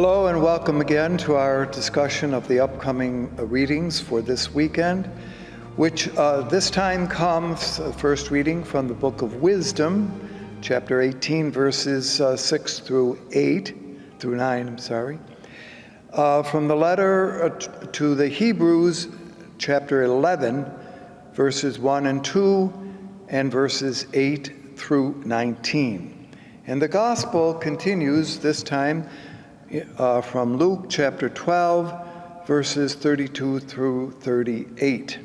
Hello and welcome again to our discussion of the upcoming readings for this weekend, which this time comes, first reading from the book of Wisdom, chapter 18, verses 6 through 9, from the letter to the Hebrews, chapter 11, verses 1 and 2, and verses 8 through 19. And the gospel continues this time from Luke chapter 12, verses 32 through 38.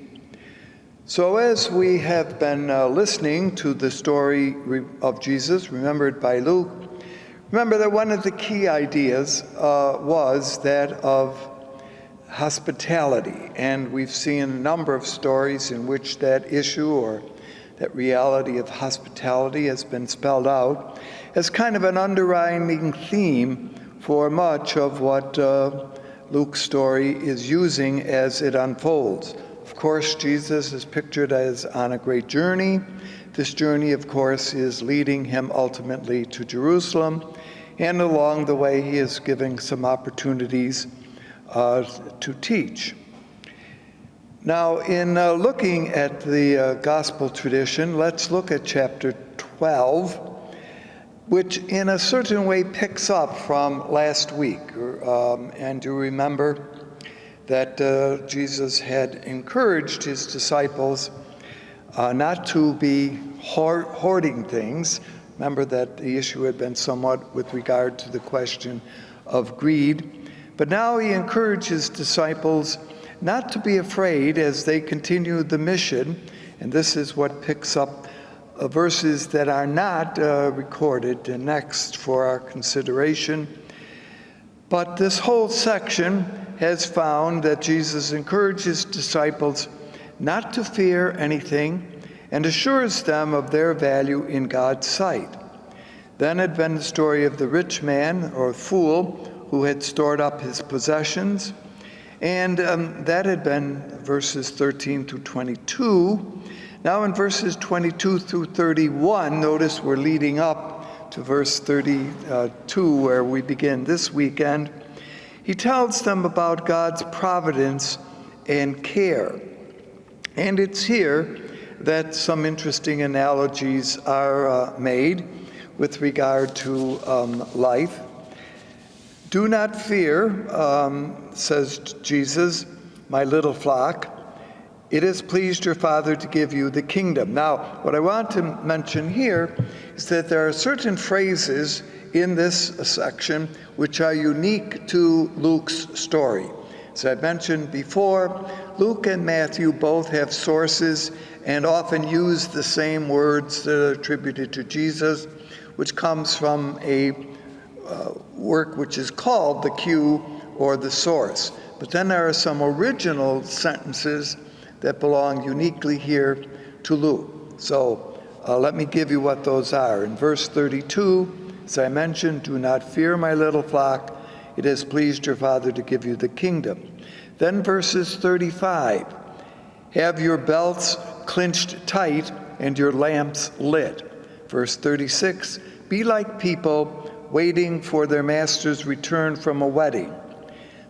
So as we have been listening to the story of Jesus, remembered by Luke, remember that one of the key ideas was that of hospitality. And we've seen a number of stories in which that issue or that reality of hospitality has been spelled out as kind of an underlying theme for much of what Luke's story is using as it unfolds. Of course, Jesus is pictured as on a great journey. This journey, of course, is leading him ultimately to Jerusalem, and along the way he is giving some opportunities to teach. Now, in looking at the gospel tradition, let's look at chapter 12, which in a certain way picks up from last week. And you remember that Jesus had encouraged his disciples not to be hoarding things. Remember that the issue had been somewhat with regard to the question of greed. But now he encourages disciples not to be afraid as they continue the mission. And this is what picks up verses that are not recorded next for our consideration. But this whole section has found that Jesus encourages disciples not to fear anything and assures them of their value in God's sight. Then had been the story of the rich man or fool who had stored up his possessions, and that had been verses 13 through 22. Now in verses 22 through 31, notice we're leading up to verse 32 where we begin this weekend. He tells them about God's providence and care. And it's here that some interesting analogies are made with regard to life. Do not fear, says Jesus, my little flock. It has pleased your Father to give you the kingdom. Now, what I want to mention here is that there are certain phrases in this section which are unique to Luke's story. As I mentioned before, Luke and Matthew both have sources and often use the same words that are attributed to Jesus, which comes from a work which is called the cue or the source. But then there are some original sentences that belong uniquely here to Luke. So let me give you what those are. In verse 32, as I mentioned, do not fear, my little flock. It has pleased your Father to give you the kingdom. Then verses 35, have your belts clinched tight and your lamps lit. Verse 36, be like people waiting for their master's return from a wedding,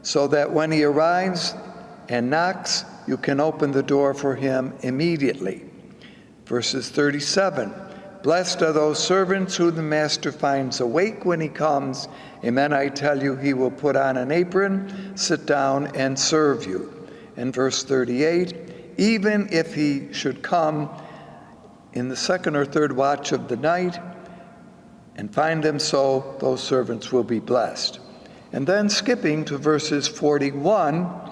so that when he arrives and knocks, you can open the door for him immediately. Verses 37, blessed are those servants who the master finds awake when he comes. Amen, I tell you, he will put on an apron, sit down, and serve you. And verse 38, even if he should come in the second or third watch of the night and find them so, those servants will be blessed. And then skipping to verses 41,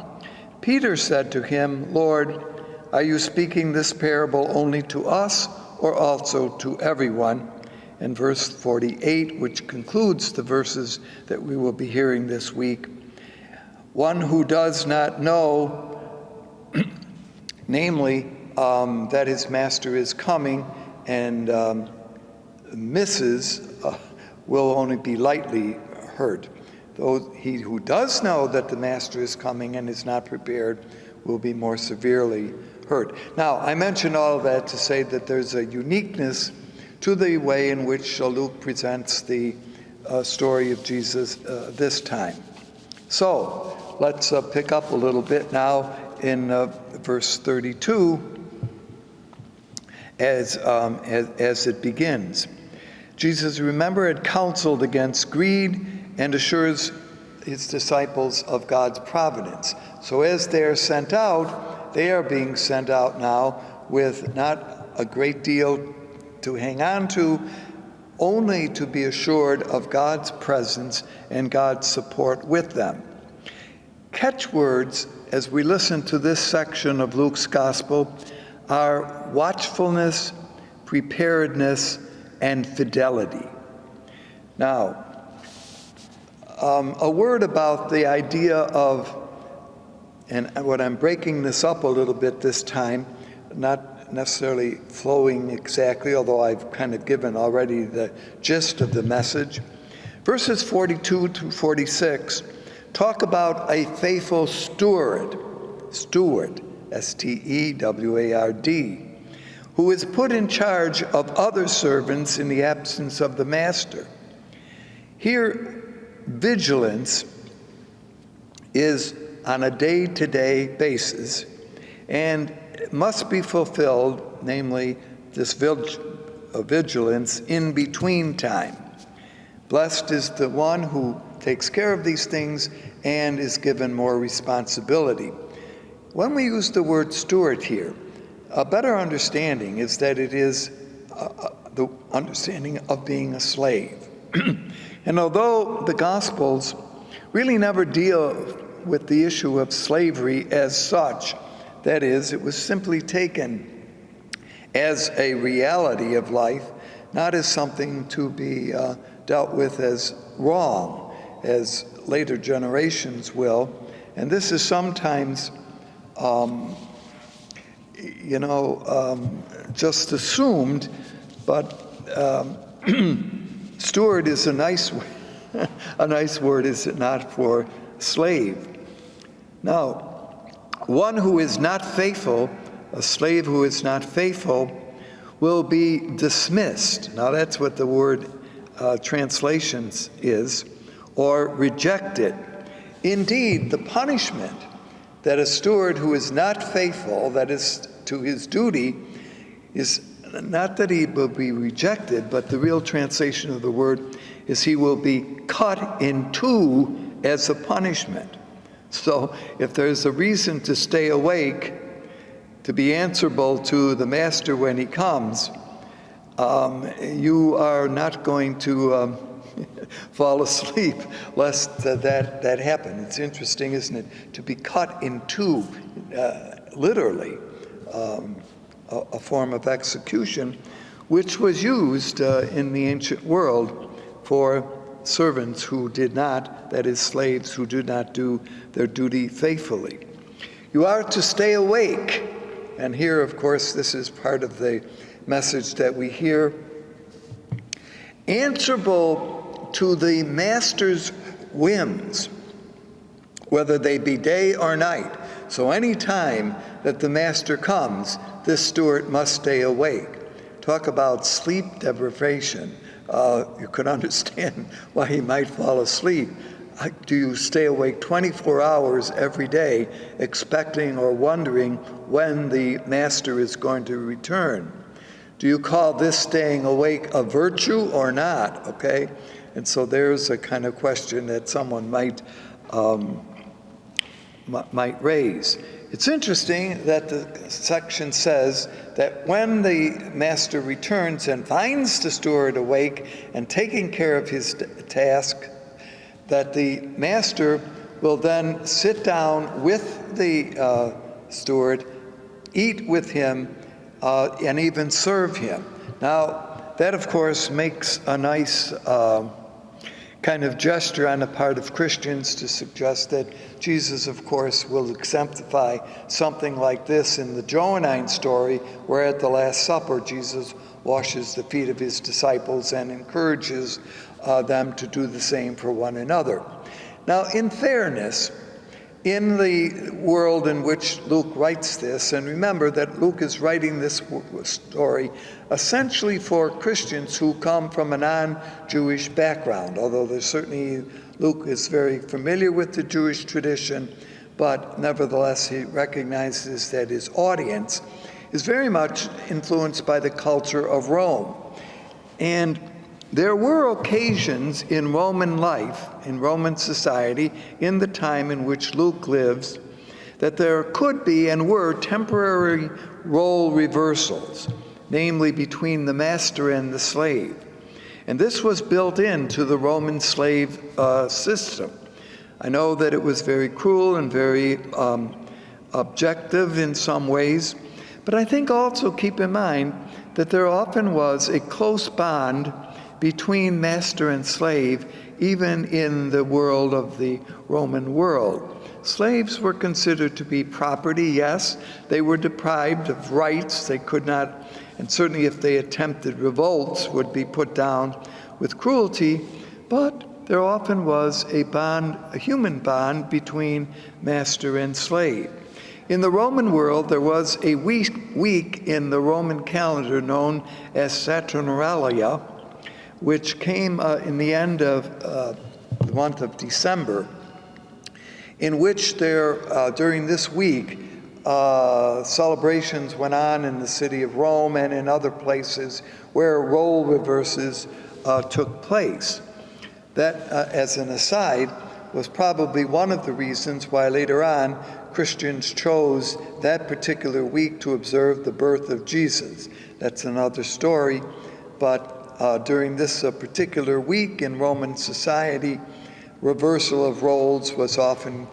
Peter said to him, Lord, are you speaking this parable only to us or also to everyone? And verse 48, which concludes the verses that we will be hearing this week, one who does not know, namely, that his master is coming and misses, will only be lightly hurt. Though he who does know that the master is coming and is not prepared will be more severely hurt. Now, I mention all of that to say that there's a uniqueness to the way in which Luke presents the story of Jesus this time. So let's pick up a little bit now in verse 32 as it begins. Jesus, remember, had counseled against greed and assures his disciples of God's providence. So as they are sent out, they are being sent out now with not a great deal to hang on to, only to be assured of God's presence and God's support with them. Catchwords as we listen to this section of Luke's gospel are watchfulness, preparedness, and fidelity. Now, a word about the idea of, and what I'm breaking this up a little bit this time, not necessarily flowing exactly, although I've kind of given already the gist of the message. Verses 42 to 46 talk about a faithful steward, S-T-E-W-A-R-D, who is put in charge of other servants in the absence of the master. Here, vigilance is on a day-to-day basis and must be fulfilled, namely this vigilance in between time. Blessed is the one who takes care of these things and is given more responsibility. When we use the word steward here, a better understanding is that it is the understanding of being a slave. And although the Gospels really never deal with the issue of slavery as such, that is, it was simply taken as a reality of life, not as something to be dealt with as wrong, as later generations will. And this is sometimes, just assumed, but steward is a nice word, is it not, for slave? Now, one who is not faithful, a slave who is not faithful, will be dismissed. Now, that's what the word translations is, or rejected. Indeed, the punishment that a steward who is not faithful, that is to his duty, is not that he will be rejected, but the real translation of the word is he will be cut in two as a punishment. So if there's a reason to stay awake, to be answerable to the master when he comes, you are not going to fall asleep lest that happen. It's interesting, isn't it? To be cut in two, literally, a form of execution, which was used in the ancient world for servants who did not, that is, slaves who did not do their duty faithfully. You are to stay awake. And here, of course, this is part of the message that we hear. Answerable to the master's whims, whether they be day or night. So any time that the master comes, this steward must stay awake. Talk about sleep deprivation. You could understand why he might fall asleep. Do you stay awake 24 hours every day, expecting or wondering when the master is going to return? Do you call this staying awake a virtue or not? Okay, and so there's a kind of question that someone might raise. It's interesting that the section says that when the master returns and finds the steward awake and taking care of his task, that the master will then sit down with the steward, eat with him, and even serve him. Now, that, of course, makes a nice kind of gesture on the part of Christians to suggest that Jesus, of course, will exemplify something like this in the Johannine story, where at the Last Supper, Jesus washes the feet of his disciples and encourages them to do the same for one another. Now, in fairness, In the world in which Luke writes this, and remember that Luke is writing this story essentially for Christians who come from a non-Jewish background, although there's certainly, Luke is very familiar with the Jewish tradition, but nevertheless he recognizes that his audience is very much influenced by the culture of Rome. And there were occasions in Roman life, in Roman society, in the time in which Luke lives, that there could be and were temporary role reversals, namely between the master and the slave. And this was built into the Roman slave system. I know that it was very cruel and very objective in some ways, but I think also keep in mind that there often was a close bond between master and slave, even in the world of the Roman world. Slaves were considered to be property, yes. They were deprived of rights. They could not, and certainly if they attempted revolts, would be put down with cruelty. But there often was a bond, a human bond between master and slave. In the Roman world, there was a week in the Roman calendar known as Saturnalia, which came in the end of the month of December, in which during this week, celebrations went on in the city of Rome and in other places where role reverses took place. That, as an aside, was probably one of the reasons why later on Christians chose that particular week to observe the birth of Jesus. That's another story, but during this particular week in Roman society, reversal of roles was often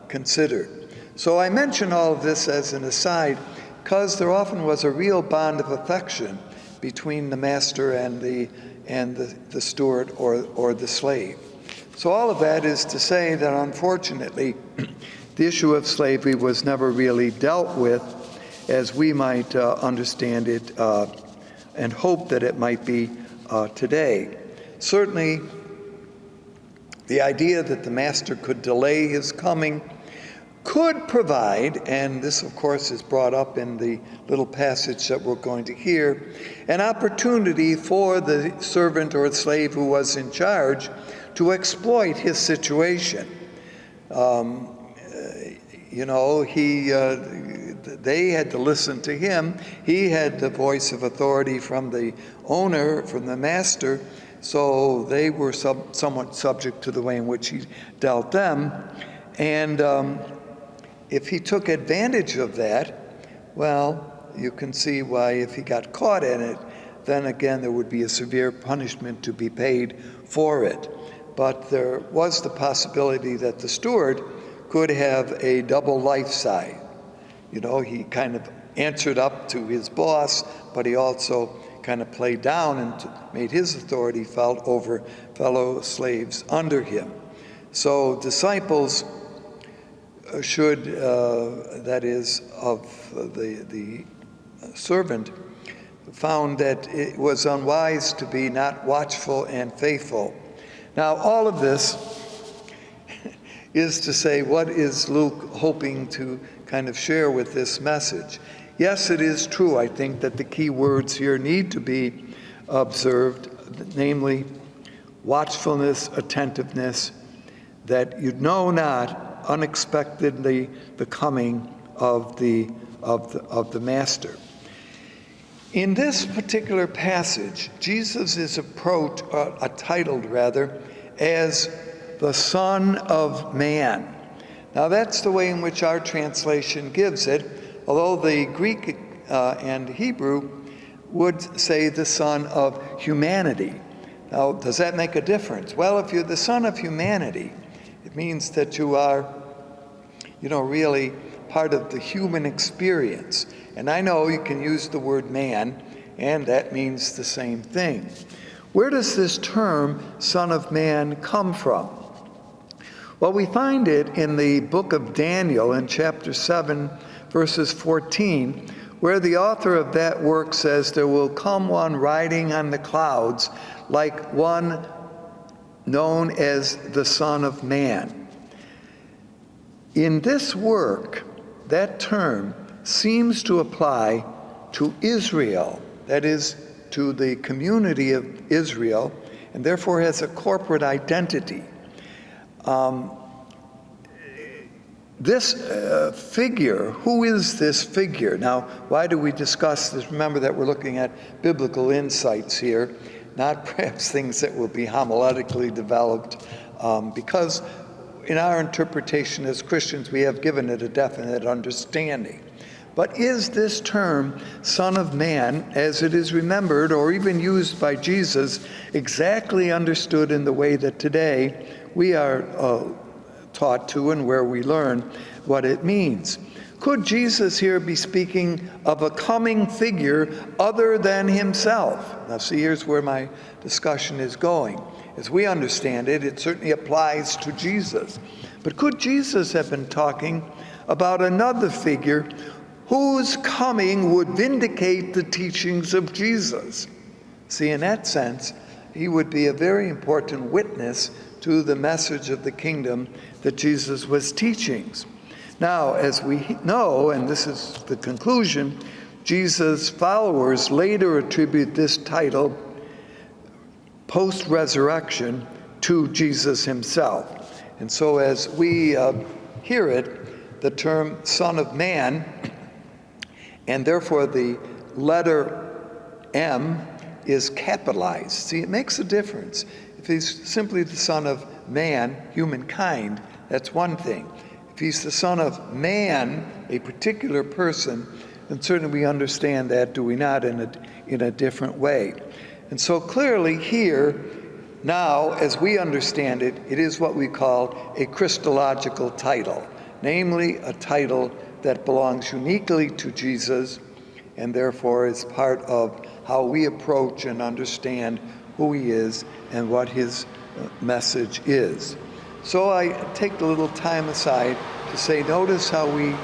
considered. So I mention all of this as an aside because there often was a real bond of affection between the master and the steward or the slave. So all of that is to say that unfortunately, the issue of slavery was never really dealt with as we might understand it and hope that it might be today. Certainly, the idea that the master could delay his coming could provide, and this of course is brought up in the little passage that we're going to hear, an opportunity for the servant or slave who was in charge to exploit his situation. They had to listen to him. He had the voice of authority from the owner, from the master, so they were somewhat subject to the way in which he dealt them. And if he took advantage of that, well, you can see why if he got caught in it, then again there would be a severe punishment to be paid for it. But there was the possibility that the steward could have a double life side. He kind of answered up to his boss, but he also kind of played down and made his authority felt over fellow slaves under him. So disciples should, that is, of the servant, found that it was unwise to be not watchful and faithful. Now, all of this is to say, what is Luke hoping to kind of share with this message? Yes, it is true, I think, that the key words here need to be observed, namely watchfulness, attentiveness, that you know not unexpectedly the coming of the master. In this particular passage, Jesus is titled as the Son of Man. Now that's the way in which our translation gives it, although the Greek and Hebrew would say the Son of Humanity. Now, does that make a difference? Well, if you're the Son of Humanity, it means that you are, really part of the human experience. And I know you can use the word man, and that means the same thing. Where does this term, Son of Man, come from? Well, we find it in the book of Daniel in chapter 7, verses 14, where the author of that work says, "There will come one riding on the clouds like one known as the Son of Man." In this work, that term seems to apply to Israel, that is, to the community of Israel, and therefore has a corporate identity. This figure, who is this figure? Now, why do we discuss this? Remember that we're looking at biblical insights here, not perhaps things that will be homiletically developed, because in our interpretation as Christians, we have given it a definite understanding. But is this term, Son of Man, as it is remembered or even used by Jesus, exactly understood in the way that today we are taught to and where we learn what it means? Could Jesus here be speaking of a coming figure other than himself? Now see, here's where my discussion is going. As we understand it, it certainly applies to Jesus. But could Jesus have been talking about another figure whose coming would vindicate the teachings of Jesus? See, in that sense, he would be a very important witness to the message of the kingdom that Jesus was teaching. Now, as we know, and this is the conclusion, Jesus' followers later attribute this title, post-resurrection, to Jesus himself. And so as we hear it, the term Son of Man, and therefore the letter M is capitalized. See, it makes a difference. If he's simply the Son of Man, humankind, that's one thing. If he's the Son of Man, a particular person, then certainly we understand that, do we not, in a different way. And so clearly here, now, as we understand it, it is what we call a Christological title, namely a title that belongs uniquely to Jesus and therefore is part of how we approach and understand who he is and what his message is. So I take a little time aside to say, notice how we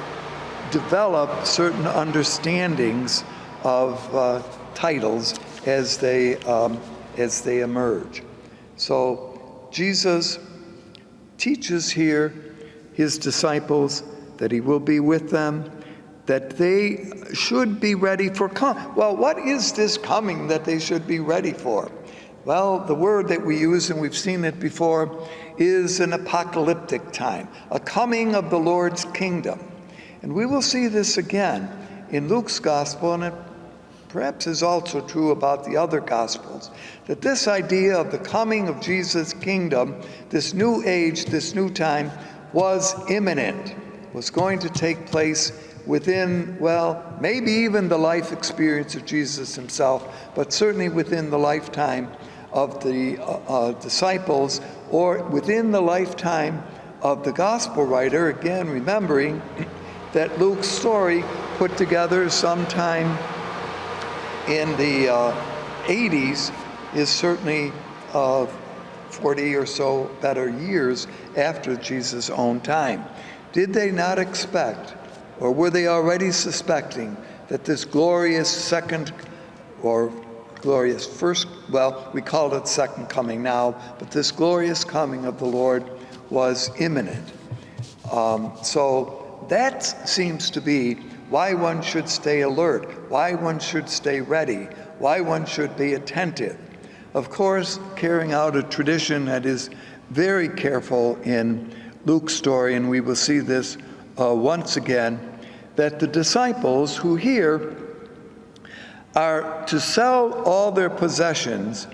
develop certain understandings of titles as they emerge. So Jesus teaches here his disciples that he will be with them, that they should be ready for Well, what is this coming that they should be ready for? Well, the word that we use, and we've seen it before, is an apocalyptic time, a coming of the Lord's kingdom. And we will see this again in Luke's gospel, and it perhaps is also true about the other gospels, that this idea of the coming of Jesus' kingdom, this new age, this new time, was imminent, was going to take place within, well, maybe even the life experience of Jesus himself, but certainly within the lifetime of the disciples, or within the lifetime of the gospel writer, again remembering that Luke's story put together sometime in the 80s is certainly 40 or so better years after Jesus' own time. Did they not expect, or were they already suspecting, that this glorious second or glorious first, well, we call it second coming now, but this glorious coming of the Lord was imminent? So that seems to be why one should stay alert, why one should stay ready, why one should be attentive. Of course, carrying out a tradition that is very careful in Luke's story, and we will see this once again, that the disciples who here are to sell all their possessions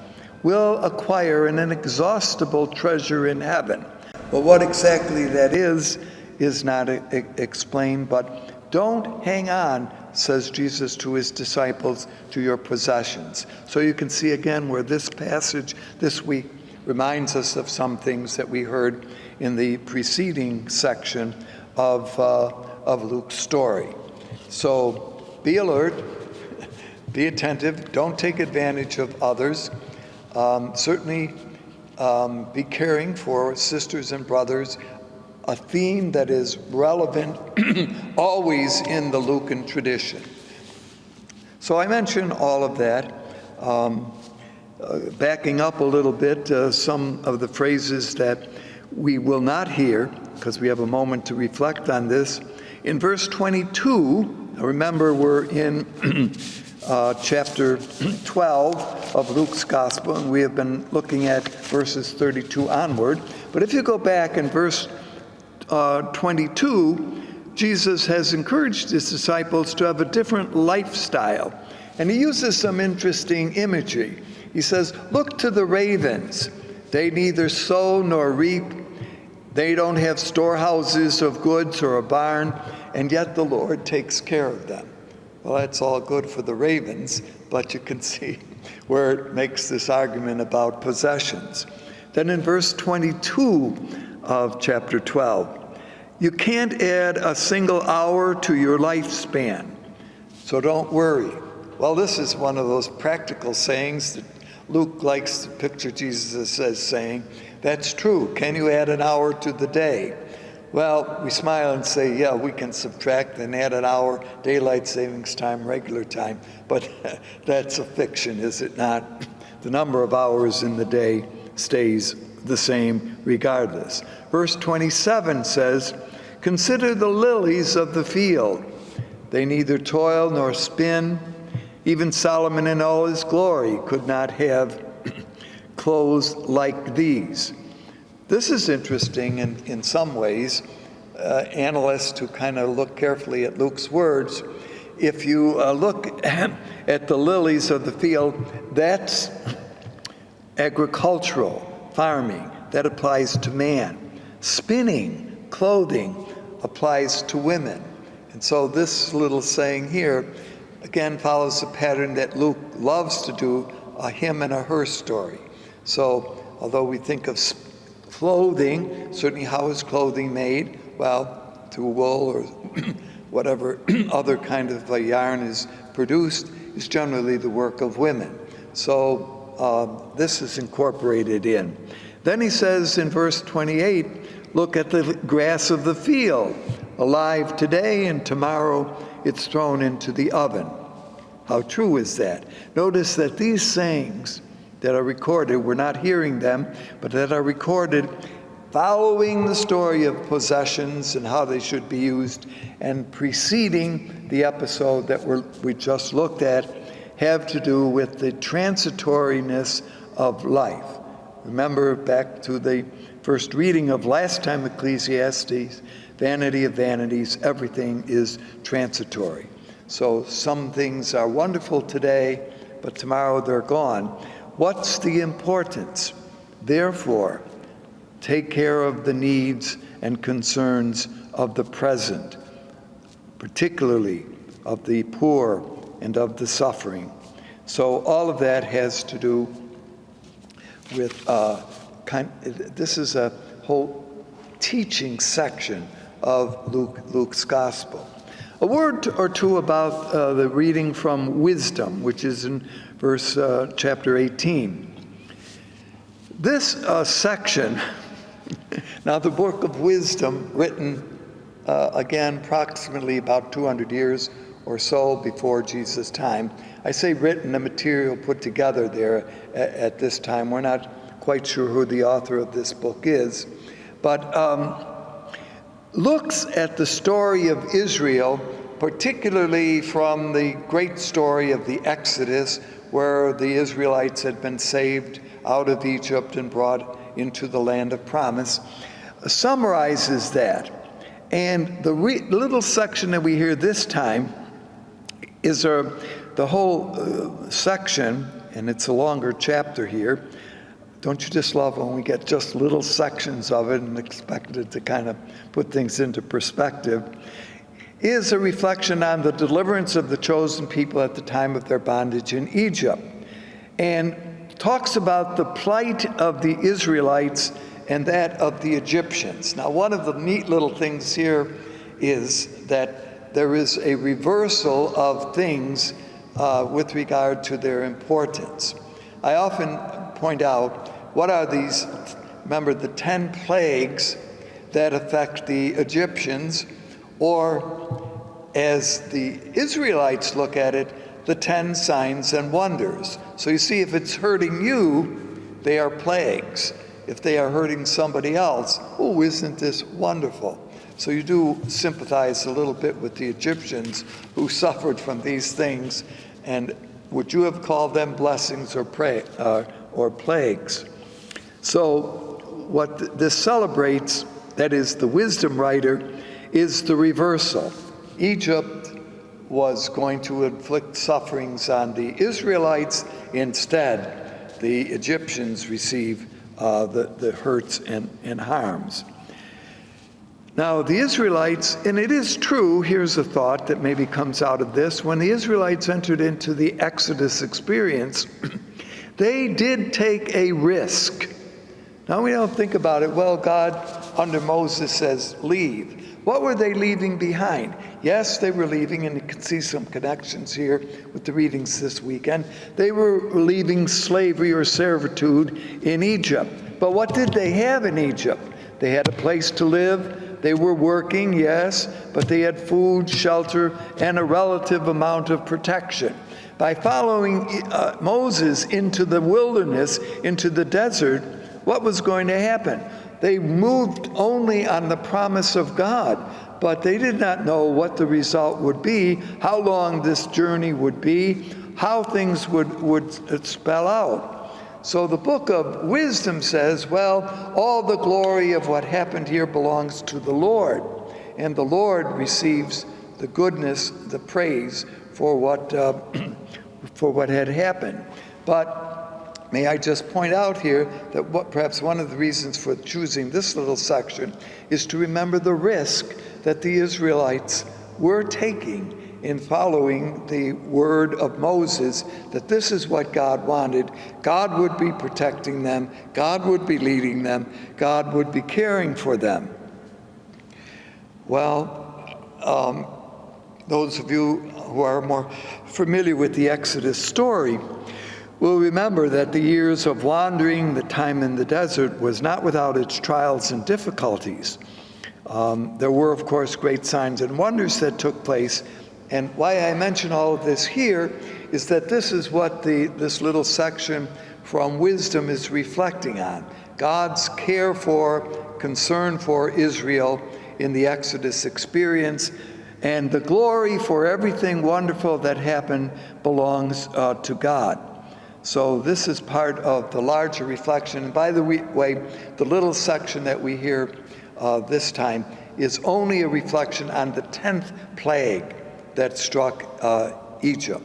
will acquire an inexhaustible treasure in heaven. Well, what exactly that is not explained, but don't hang on, says Jesus to his disciples, to your possessions. So you can see again where this passage this week reminds us of some things that we heard in the preceding section of Luke's story. So be alert, be attentive, don't take advantage of others. Certainly be caring for sisters and brothers, a theme that is relevant always in the Lucan tradition. So I mentioned all of that. Backing up a little bit, some of the phrases that we will not hear, because we have a moment to reflect on this. In verse 22, remember we're in chapter 12 of Luke's Gospel, and we have been looking at verses 32 onward. But if you go back in verse 22, Jesus has encouraged his disciples to have a different lifestyle. And he uses some interesting imagery. He says, look to the ravens. They neither sow nor reap. They don't have storehouses of goods or a barn, and yet the Lord takes care of them. Well, that's all good for the ravens, but you can see where it makes this argument about possessions. Then in verse 22 of chapter 12, you can't add a single hour to your lifespan, so don't worry. Well, this is one of those practical sayings that Luke likes to picture Jesus as saying. That's true. Can you add an hour to the day? Well, we smile and say, yeah, we can subtract and add an hour, daylight savings time, regular time, but that's a fiction, is it not? The number of hours in the day stays the same regardless. Verse 27 says, consider the lilies of the field. They neither toil nor spin. Even Solomon in all his glory could not have clothes like these. This is interesting in some ways. Analysts who kind of look carefully at Luke's words, if you look at the lilies of the field, that's agricultural, farming. That applies to man. Spinning, clothing, applies to women. And so this little saying here, again, follows the pattern that Luke loves to do, a him and a her story. So, although we think of clothing, certainly how is clothing made? Well, through wool or whatever other kind of yarn is produced is generally the work of women. So this is incorporated in. Then he says in verse 28, look at the grass of the field, alive today and tomorrow it's thrown into the oven. How true is that? Notice that these sayings that are recorded, we're not hearing them, but that are recorded following the story of possessions and how they should be used, and preceding the episode that we just looked at, have to do with the transitoriness of life. Remember back to the first reading of last time, Ecclesiastes, vanity of vanities, everything is transitory. So some things are wonderful today, but tomorrow they're gone. What's the importance? Therefore, take care of the needs and concerns of the present, particularly of the poor and of the suffering. So all of that has to do with, this is a whole teaching section of Luke's Gospel. A word or two about the reading from Wisdom, which is in chapter 18. This section, now the book of Wisdom, written again approximately about 200 years or so before Jesus' time. I say written, the material put together there at this time. We're not quite sure who the author of this book is, but looks at the story of Israel, particularly from the great story of the Exodus, where the Israelites had been saved out of Egypt and brought into the land of promise, summarizes that. And the little section that we hear this time is the whole section, and it's a longer chapter here. Don't you just love when we get just little sections of it and expect it to kind of put things into perspective? Is a reflection on the deliverance of the chosen people at the time of their bondage in Egypt, and talks about the plight of the Israelites and that of the Egyptians. Now, one of the neat little things here is that there is a reversal of things with regard to their importance. I often point out, what are these? Remember the 10 plagues that affect the Egyptians, or as the Israelites look at it, the 10 signs and wonders. So you see, if it's hurting you, they are plagues. if they are hurting somebody else, oh, isn't this wonderful? So you do sympathize a little bit with the Egyptians who suffered from these things, and would you have called them blessings or plagues? So what this celebrates, that is the wisdom writer, is the reversal. Egypt was going to inflict sufferings on the Israelites. Instead, the Egyptians receive the hurts and harms. Now, the Israelites, and it is true, here's a thought that maybe comes out of this, when the Israelites entered into the Exodus experience, they did take a risk. Now, we don't think about it, well, God, under Moses, says, leave. What were they leaving behind? Yes, they were leaving, and you can see some connections here with the readings this weekend. They were leaving slavery or servitude in Egypt. But what did they have in Egypt? They had a place to live. They were working, yes, but they had food, shelter, and a relative amount of protection. By following Moses into the wilderness, into the desert, what was going to happen? They moved only on the promise of God, but they did not know what the result would be, how long this journey would be, how things would spell out. So the book of wisdom says, well, all the glory of what happened here belongs to the Lord, and the Lord receives the goodness, the praise for what had happened. But may I just point out here that perhaps one of the reasons for choosing this little section is to remember the risk that the Israelites were taking in following the word of Moses, that this is what God wanted. God would be protecting them. God would be leading them. God would be caring for them. Well, those of you who are more familiar with the Exodus story will remember that the years of wandering, the time in the desert, was not without its trials and difficulties. There were, of course, great signs and wonders that took place. And why I mention all of this here is that this is what this little section from wisdom is reflecting on. God's care for, concern for Israel in the Exodus experience, and the glory for everything wonderful that happened belongs to God. So this is part of the larger reflection. And by the way, the little section that we hear this time is only a reflection on the 10th plague that struck Egypt.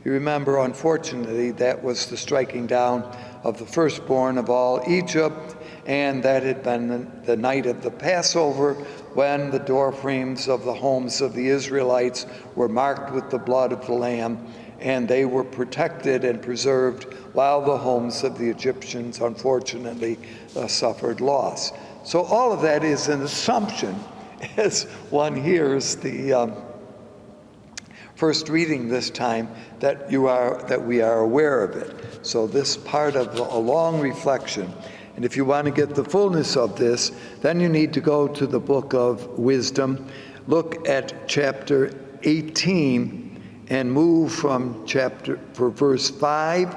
You remember, unfortunately, that was the striking down of the firstborn of all Egypt, and that had been the night of the Passover, when the doorframes of the homes of the Israelites were marked with the blood of the Lamb, and they were protected and preserved, while the homes of the Egyptians, unfortunately, suffered loss. So all of that is an assumption, as one hears the first reading this time, that we are aware of it. So this part of a long reflection. And if you want to get the fullness of this, then you need to go to the book of wisdom, look at chapter 18, and move from verse 5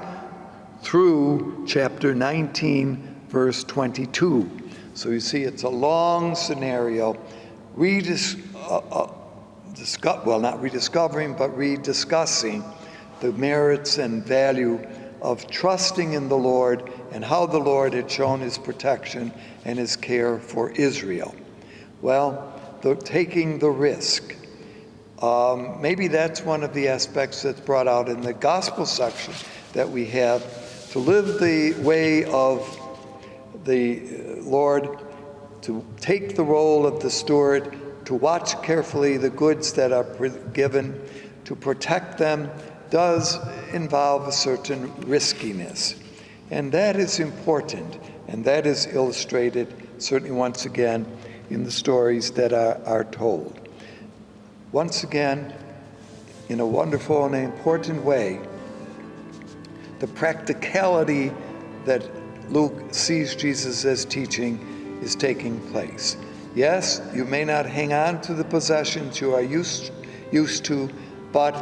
through chapter 19, verse 22. So you see, it's a long scenario, not rediscovering, but rediscussing the merits and value of trusting in the Lord and how the Lord had shown his protection and his care for Israel. Well, taking the risk. Maybe that's one of the aspects that's brought out in the gospel section that we have, to live the way of the Lord, to take the role of the steward, to watch carefully the goods that are given, to protect them, does involve a certain riskiness. And that is important, and that is illustrated, certainly once again, in the stories that are told. Once again, in a wonderful and important way, the practicality that Luke sees Jesus as teaching is taking place. Yes, you may not hang on to the possessions you are used to, but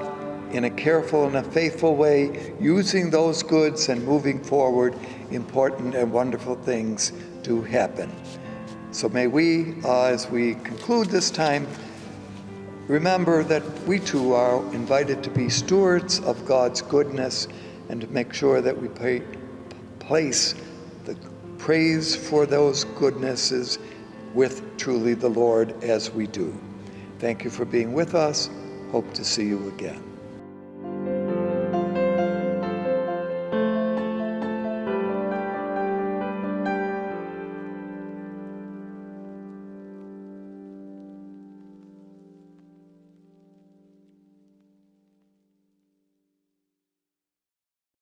in a careful and a faithful way, using those goods and moving forward, important and wonderful things do happen. So may we, as we conclude this time, remember that we too are invited to be stewards of God's goodness and to make sure that we place the praise for those goodnesses with truly the Lord as we do. Thank you for being with us. Hope to see you again.